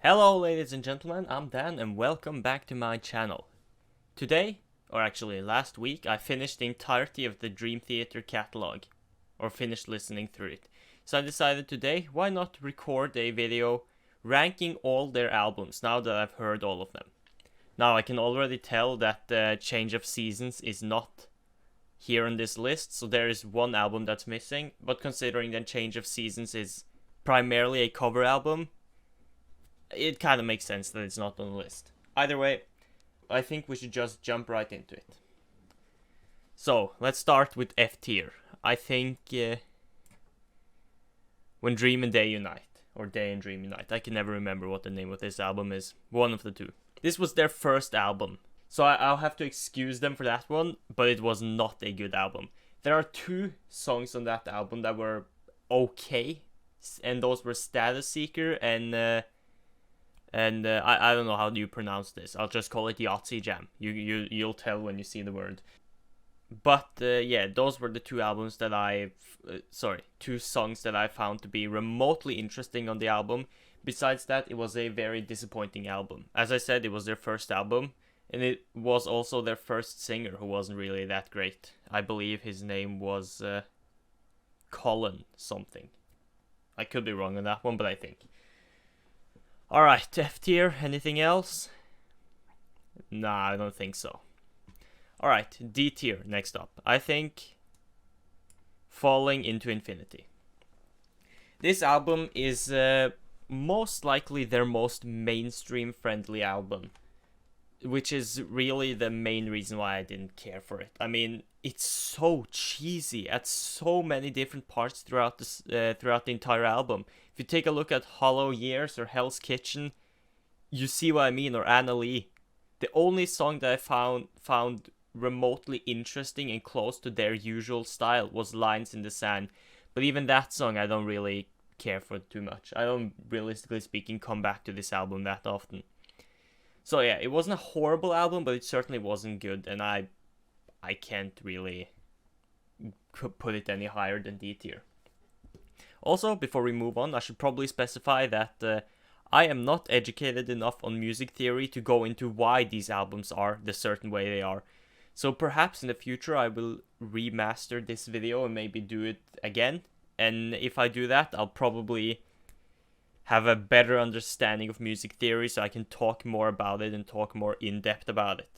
Hello ladies and gentlemen, I'm Dan and welcome back to my channel. Today, or actually last week, I finished the entirety of the Dream Theater catalog, or finished listening through it. So I decided today, why not record a video ranking all their albums now that I've heard all of them. Now I can already tell that Change of Seasons is not here on this list, so there is one album that's missing, but considering that Change of Seasons is primarily a cover album, it kind of makes sense that it's not on the list. Either way, I think we should just jump right into it. So, let's start with F tier. I think When Dream and Day Unite, or Day and Dream Unite. I can never remember what the name of this album is. One of the two. This was their first album, so I'll have to excuse them for that one, but it was not a good album. There are two songs on that album that were okay, and those were Status Seeker and I don't know how do you pronounce this. I'll just call it Yahtzee Jam. You'll tell when you see the word. But yeah, those were the two albums that two songs that I found to be remotely interesting on the album. Besides that, it was a very disappointing album. As I said, it was their first album, and it was also their first singer who wasn't really that great. I believe his name was Colin something. I could be wrong on that one, but I think. Alright, F tier, anything else? Nah, I don't think so. Alright, D tier, next up. I think Falling into Infinity. This album is most likely their most mainstream friendly album, which is really the main reason why I didn't care for it. I mean, it's so cheesy at so many different parts throughout the entire album. If you take a look at Hollow Years or Hell's Kitchen, you see what I mean, or Anna Lee. The only song that I found remotely interesting and close to their usual style was Lines in the Sand. But even that song I don't really care for too much. I don't, realistically speaking, come back to this album that often. So yeah, it wasn't a horrible album, but it certainly wasn't good, and I can't really put it any higher than D tier. Also, before we move on, I should probably specify that I am not educated enough on music theory to go into why these albums are the certain way they are. So perhaps in the future I will remaster this video and maybe do it again. And if I do that, I'll probably have a better understanding of music theory so I can talk more about it and talk more in depth about it.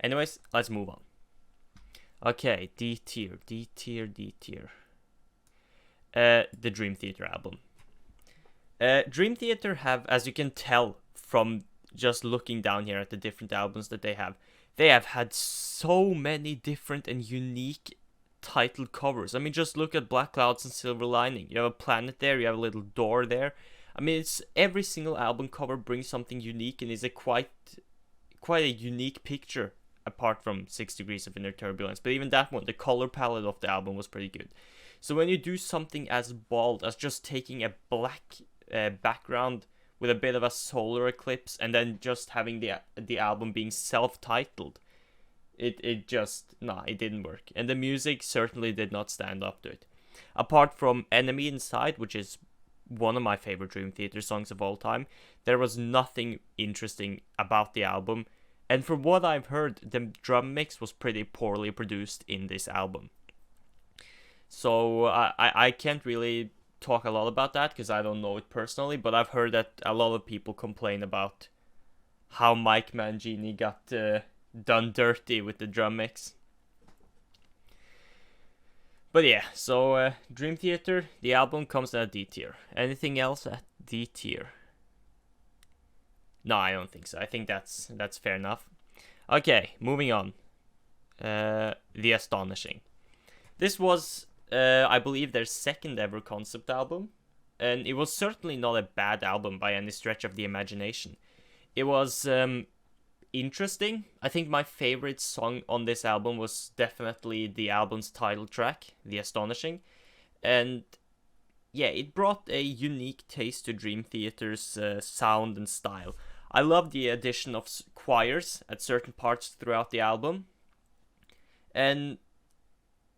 Anyways, let's move on. Okay, D tier. The Dream Theater album. Dream Theater have, as you can tell from just looking down here at the different albums that they have had so many different and unique titled covers. I mean, just look at Black Clouds and Silver Lining. You have a planet there, you have a little door there. I mean, it's every single album cover brings something unique and is a quite a unique picture, apart from 6 Degrees of Inner Turbulence. But even that one, the color palette of the album was pretty good. So when you do something as bold as just taking a black background with a bit of a solar eclipse and then just having the album being self-titled, it didn't work. And the music certainly did not stand up to it. Apart from Enemy Inside, which is one of my favorite Dream Theater songs of all time, there was nothing interesting about the album. And from what I've heard, the drum mix was pretty poorly produced in this album. So I can't really talk a lot about that because I don't know it personally, but I've heard that a lot of people complain about how Mike Mangini got done dirty with the drum mix. But yeah, so Dream Theater, the album comes at D tier. Anything else at D tier? No, I don't think so. I think that's fair enough. Okay, moving on. The Astonishing. This was, I believe, their second ever concept album, and it was certainly not a bad album by any stretch of the imagination. It was interesting. I think my favorite song on this album was definitely the album's title track, The Astonishing, and yeah, it brought a unique taste to Dream Theater's sound and style. I love the addition of choirs at certain parts throughout the album, and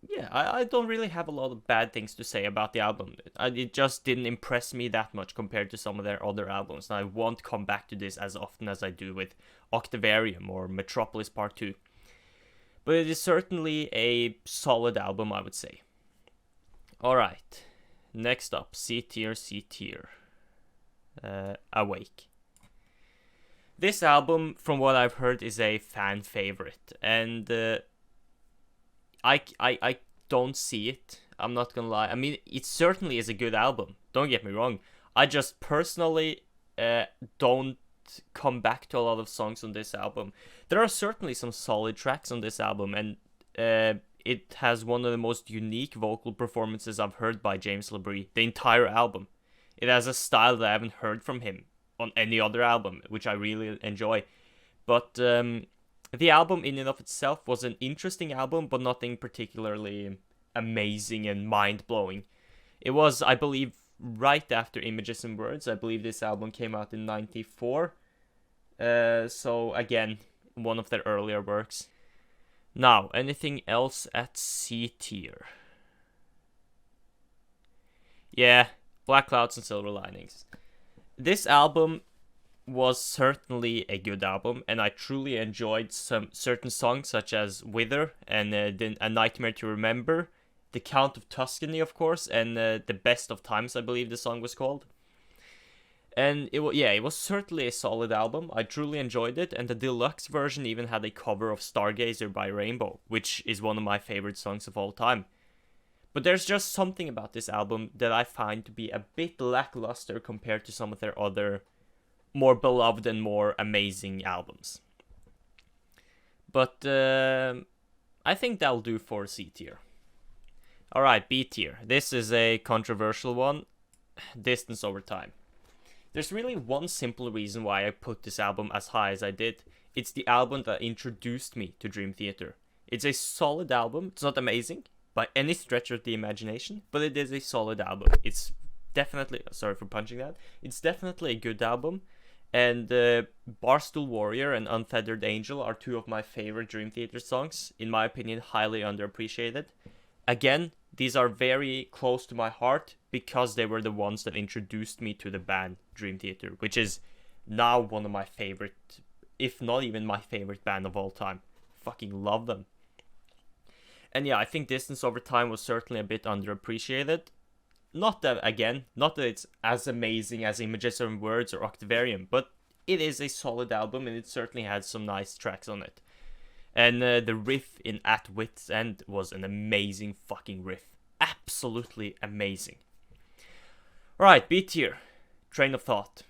yeah, I don't really have a lot of bad things to say about the album. It just didn't impress me that much compared to some of their other albums, and I won't come back to this as often as I do with Octavarium or Metropolis Part 2. But it is certainly a solid album, I would say. Alright, next up, C tier, C tier. Awake. This album, from what I've heard, is a fan favorite, and I don't see it. I'm not gonna lie. I mean, it certainly is a good album. Don't get me wrong. I just personally don't come back to a lot of songs on this album. There are certainly some solid tracks on this album, and it has one of the most unique vocal performances I've heard by James LaBrie. The entire album. It has a style that I haven't heard from him on any other album, which I really enjoy. But the album in and of itself was an interesting album, but nothing particularly amazing and mind-blowing. It was, I believe, right after Images and Words. I believe this album came out in 94. So, again, one of their earlier works. Now, anything else at C tier? Yeah, Black Clouds and Silver Linings. This album was certainly a good album, and I truly enjoyed some certain songs such as Wither and A Nightmare to Remember, The Count of Tuscany, of course, and The Best of Times, I believe the song was called. And it was certainly a solid album. I truly enjoyed it, and the deluxe version even had a cover of Stargazer by Rainbow, which is one of my favorite songs of all time. But there's just something about this album that I find to be a bit lackluster compared to some of their other more beloved and more amazing albums. But I think that'll do for C tier. Alright, B tier. This is a controversial one. Distance Over Time. There's really one simple reason why I put this album as high as I did. It's the album that introduced me to Dream Theater. It's a solid album. It's not amazing by any stretch of the imagination, but it is a solid album. It's definitely, sorry for punching that, it's definitely a good album. And Barstool Warrior and Unfeathered Angel are two of my favorite Dream Theater songs, in my opinion, highly underappreciated. Again, these are very close to my heart because they were the ones that introduced me to the band Dream Theater, which is now one of my favorite, if not even my favorite band of all time. Fucking love them. And yeah, I think Distance Over Time was certainly a bit underappreciated. Not that it's as amazing as Images and Words or Octavarium, but it is a solid album and it certainly had some nice tracks on it. And the riff in At Wit's End was an amazing fucking riff. Absolutely amazing. Alright, B tier. Train of Thought.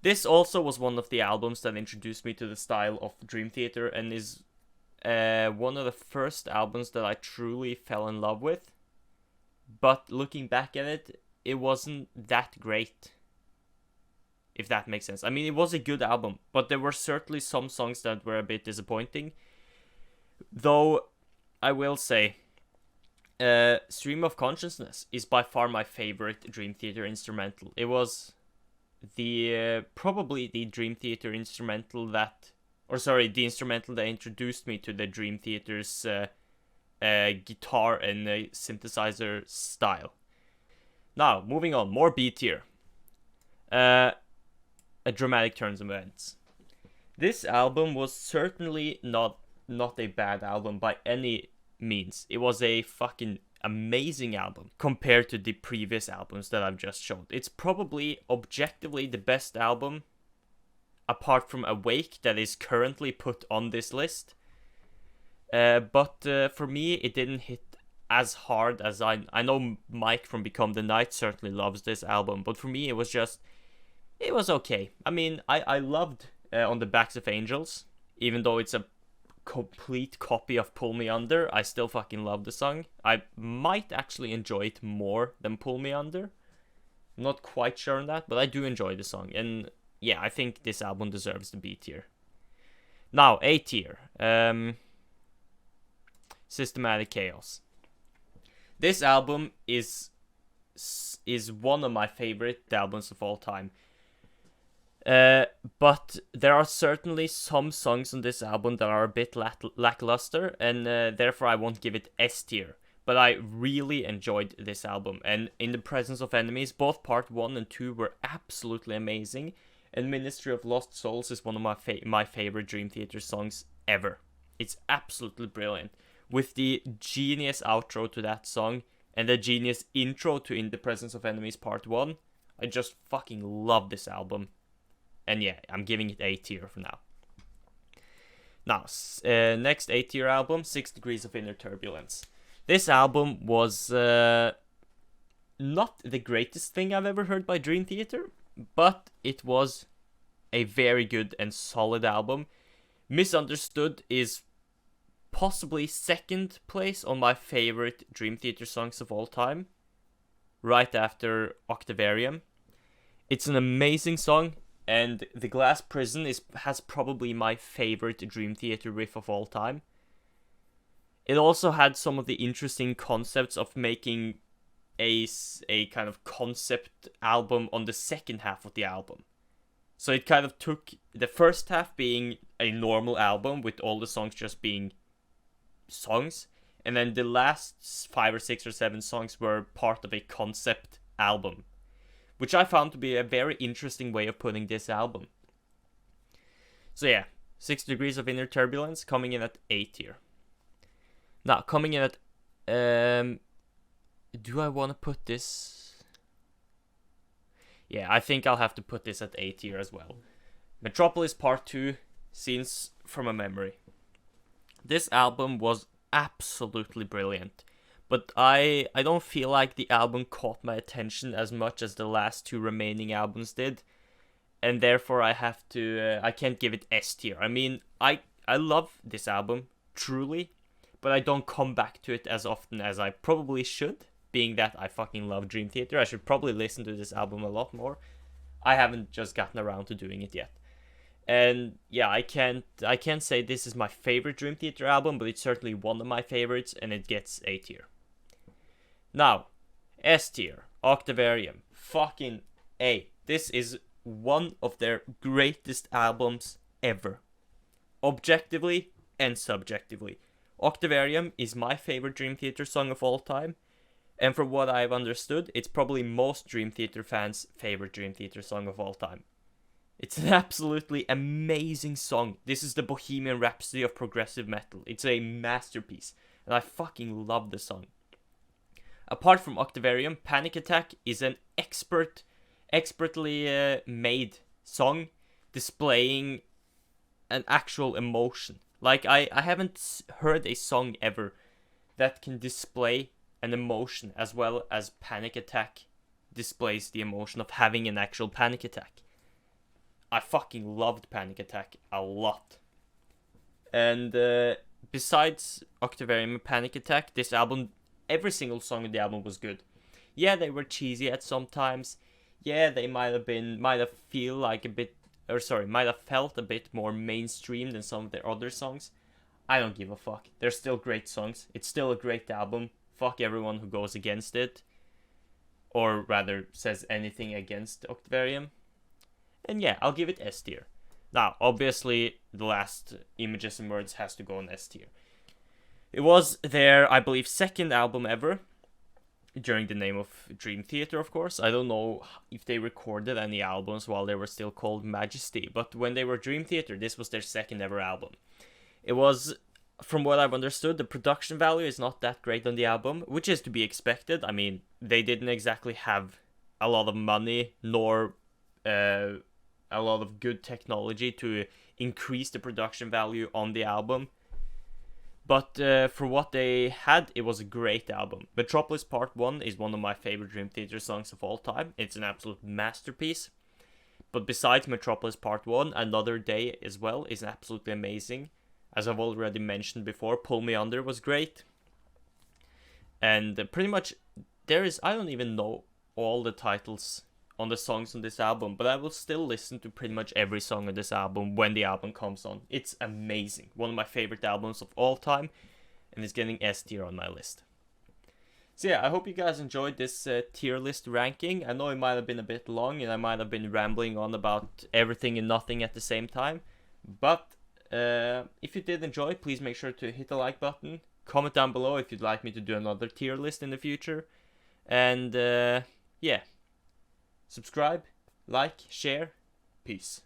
This also was one of the albums that introduced me to the style of Dream Theater and is one of the first albums that I truly fell in love with. But looking back at it, it wasn't that great. If that makes sense. I mean, it was a good album, but there were certainly some songs that were a bit disappointing. Though, I will say, Stream of Consciousness is by far my favorite Dream Theater instrumental. It was the probably the Dream Theater instrumental the instrumental that introduced me to the Dream Theater's guitar and synthesizer style. Now, moving on, more B tier. A Dramatic Turns of Events. This album was certainly not a bad album by any means. It was a fucking amazing album compared to the previous albums that I've just showed. It's probably objectively the best album apart from Awake that is currently put on this list. But for me, it didn't hit as hard as I know Mike from Become the Night certainly loves this album, but for me it was okay. I mean, I loved On the Backs of Angels, even though it's a complete copy of Pull Me Under. I still fucking love the song. I might actually enjoy it more than Pull Me Under. I'm not quite sure on that, but I do enjoy the song, and yeah, I think this album deserves the B tier. Now, A tier. Systematic Chaos. This album is one of my favorite albums of all time. But there are certainly some songs on this album that are a bit lackluster, and therefore I won't give it S tier. But I really enjoyed this album, and In the Presence of Enemies, both part 1 and 2 were absolutely amazing, and Ministry of Lost Souls is one of my favorite Dream Theater songs ever. It's absolutely brilliant. With the genius outro to that song, and the genius intro to In the Presence of Enemies part 1, I just fucking love this album. And yeah, I'm giving it A tier for now. Now, next A tier album, 6 Degrees of Inner Turbulence. This album was not the greatest thing I've ever heard by Dream Theater, but it was a very good and solid album. Misunderstood is possibly second place on my favorite Dream Theater songs of all time, right after Octavarium. It's an amazing song, and The Glass Prison has probably my favorite Dream Theater riff of all time. It also had some of the interesting concepts of making a kind of concept album on the second half of the album. So it kind of took the first half being a normal album with all the songs just being songs, and then the last 5 or 6 or 7 songs were part of a concept album, which I found to be a very interesting way of putting this album. So yeah, 6 Degrees of Inner Turbulence coming in at A tier. Now, coming in at, do I want to put this? Yeah, I think I'll have to put this at A tier as well. Metropolis Part 2, Scenes from a Memory. This album was absolutely brilliant, but I don't feel like the album caught my attention as much as the last 2 remaining albums did, and therefore I can't give it S tier. I mean, I love this album, truly, but I don't come back to it as often as I probably should, being that I fucking love Dream Theater. I should probably listen to this album a lot more. I haven't just gotten around to doing it yet. And yeah, I can't say this is my favorite Dream Theater album, but it's certainly one of my favorites, and it gets A tier. Now, S tier, Octavarium. Fucking A. This is one of their greatest albums ever. Objectively and subjectively. Octavarium is my favorite Dream Theater song of all time, and from what I've understood, it's probably most Dream Theater fans' favorite Dream Theater song of all time. It's an absolutely amazing song. This is the Bohemian Rhapsody of progressive metal. It's a masterpiece, and I fucking love the song. Apart from Octavarium, Panic Attack is an expertly made song displaying an actual emotion. Like, I haven't heard a song ever that can display an emotion as well as Panic Attack displays the emotion of having an actual panic attack. I fucking loved Panic Attack a lot. And besides Octavarium and Panic Attack, this album, every single song of the album was good. Yeah, they were cheesy at some times. Yeah, they might have felt a bit more mainstream than some of their other songs. I don't give a fuck. They're still great songs. It's still a great album. Fuck everyone who goes against it. Or rather, says anything against Octavarium. And yeah, I'll give it S tier. Now, obviously, the last Images and Words has to go on S tier. It was their, I believe, second album ever. During the name of Dream Theater, of course. I don't know if they recorded any albums while they were still called Majesty, but when they were Dream Theater, this was their second ever album. It was, from what I've understood, the production value is not that great on the album, which is to be expected. I mean, they didn't exactly have a lot of money, nor a lot of good technology to increase the production value on the album. But for what they had, it was a great album. Metropolis Part 1 is one of my favorite Dream Theater songs of all time. It's an absolute masterpiece. But besides Metropolis Part 1, Another Day as well is absolutely amazing. As I've already mentioned before, Pull Me Under was great. And pretty much, I don't even know all the titles on the songs on this album, but I will still listen to pretty much every song on this album when the album comes on. It's amazing. One of my favorite albums of all time, and it's getting S tier on my list. So yeah, I hope you guys enjoyed this tier list ranking. I know it might have been a bit long, and I might have been rambling on about everything and nothing at the same time, but if you did enjoy, please make sure to hit the like button, Comment down below if you'd like me to do another tier list in the future. And yeah, subscribe, like, share. Peace.